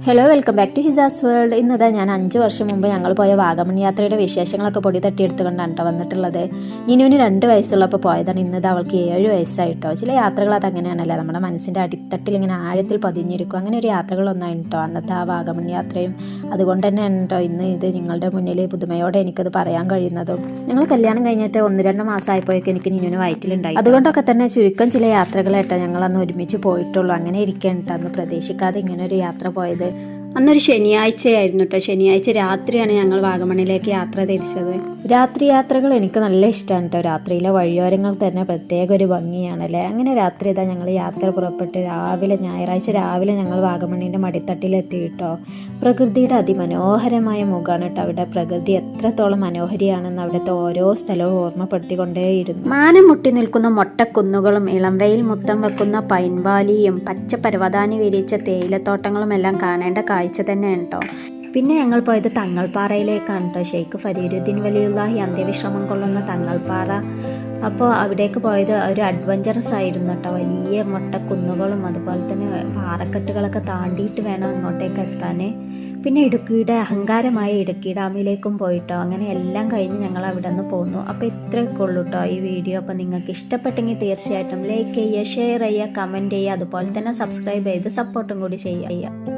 Hello, welcome back to ഹിസാസ് world. ഇന്നതാ ഞാൻ 5 വർഷം മുമ്പ് ഞങ്ങൾ പോയ വാഗമൺ യാത്രയുടെ വിശേഷങ്ങളൊക്കെ പൊടി തട്ടിയെടുത്തുകൊണ്ടാണ് കേട്ടോ വന്നിട്ടുള്ളത്. നിനുവിന് 2 വയസ്സുള്ളപ്പോൾ പോയതാണ്. ഇന്നത് അവൾക്ക് 7 വയസ്സായിട്ടോ. ചില യാത്രകൾ അതങ്ങനെയാണല്ലോ, നമ്മുടെ മനസ്സിൻ്റെ അടിത്തട്ടിൽ ഇങ്ങനെ ആഴത്തിൽ പതിഞ്ഞിരിക്കും. അങ്ങനെ ഒരു യാത്രകളൊന്നാണ് കേട്ടോ അന്നത്തെ ആ വാഗമൺ യാത്രയും. അതുകൊണ്ട് തന്നെയാണ് കേട്ടോ ഇന്ന് ഇത് നിങ്ങളുടെ മുന്നിൽ പുതുമയോടെ എനിക്കത് പറയാൻ കഴിയുന്നതും. ഞങ്ങൾ കല്യാണം കഴിഞ്ഞിട്ട് 1-2 മാസമായപ്പോഴേക്കും എനിക്ക് നിനുവിന് വയറ്റിലുണ്ടായി. അതുകൊണ്ടൊക്കെ തന്നെ ചുരുക്കം ചില യാത്രകളായിട്ടോ ഞങ്ങൾ അന്ന് ഒരുമിച്ച് പോയിട്ടുള്ളൂ. അങ്ങനെ ഇരിക്കുകയാണ് കേട്ടോ അന്ന് പ്രതീക്ഷിക്കാതെ ഇങ്ങനെ ഒരു യാത്ര പോയത്. അന്നൊരു ശനിയാഴ്ചയായിരുന്നു കേട്ടോ. ശനിയാഴ്ച രാത്രിയാണ് ഞങ്ങൾ വാഗമണിലേക്ക് യാത്ര തിരിച്ചത്. രാത്രി യാത്രകൾ എനിക്ക് നല്ല ഇഷ്ടമാണ് കേട്ടോ. രാത്രിയിലെ വഴിയോരങ്ങൾ തന്നെ പ്രത്യേക ഒരു ഭംഗിയാണല്ലേ. അങ്ങനെ രാത്രി ഇതാ ഞങ്ങൾ യാത്ര പുറപ്പെട്ട് ഞായറാഴ്ച രാവിലെ ഞങ്ങൾ വാഗമണിൻ്റെ മടിത്തട്ടിലെത്തി കേട്ടോ. പ്രകൃതിയുടെ അതിമനോഹരമായ മുഖമാണ് കേട്ടോ അവിടെ. പ്രകൃതി എത്രത്തോളം മനോഹരിയാണെന്ന് അവിടുത്തെ ഓരോ സ്ഥലവും ഓർമ്മപ്പെടുത്തിക്കൊണ്ടേയിരുന്നു. മാനം മുട്ടി നിൽക്കുന്ന മൊട്ടക്കുന്നുകളും ഇളംവെയിൽ മുത്തം വെക്കുന്ന പൈൻവാലിയും പച്ച പർവ്വതാനി വിരിച്ച തേയിലത്തോട്ടങ്ങളും എല്ലാം കാണേണ്ട കാഴ്ച തന്നെയാണ് കേട്ടോ. പിന്നെ ഞങ്ങൾ പോയത് തങ്ങൾപ്പാറയിലേക്കാണ് കേട്ടോ. ഷെയ്ഖ് ഫരീദുദ്ദീൻ വലിയുള്ളാഹി അന്ത്യവിശ്രമം കൊള്ളുന്ന തങ്ങൾപ്പാറ. അപ്പോൾ അവിടേക്ക് പോയത് ഒരു അഡ്വഞ്ചറസ് ആയിരുന്നു കേട്ടോ. വലിയ മൊട്ടക്കുന്നുകളും അതുപോലെ തന്നെ പാറക്കെട്ടുകളൊക്കെ താണ്ടിയിട്ട് വേണം ഇങ്ങോട്ടേക്ക് എത്താൻ. പിന്നെ ഇടുക്കിയുടെ അഹങ്കാരമായ ഇടുക്കി ഡാമിലേക്കും പോയിട്ടോ. അങ്ങനെ എല്ലാം കഴിഞ്ഞ് ഞങ്ങൾ അവിടെ നിന്ന് പോന്നു. അപ്പോൾ ഇത്രയൊക്കെ ഉള്ളൂ കേട്ടോ ഈ വീഡിയോ. അപ്പോൾ നിങ്ങൾക്ക് ഇഷ്ടപ്പെട്ടെങ്കിൽ തീർച്ചയായിട്ടും ലൈക്ക് ചെയ്യുക, ഷെയർ ചെയ്യുക, കമൻറ്റ് ചെയ്യുക, അതുപോലെ തന്നെ സബ്സ്ക്രൈബ് ചെയ്ത് സപ്പോർട്ടും കൂടി ചെയ്യുക.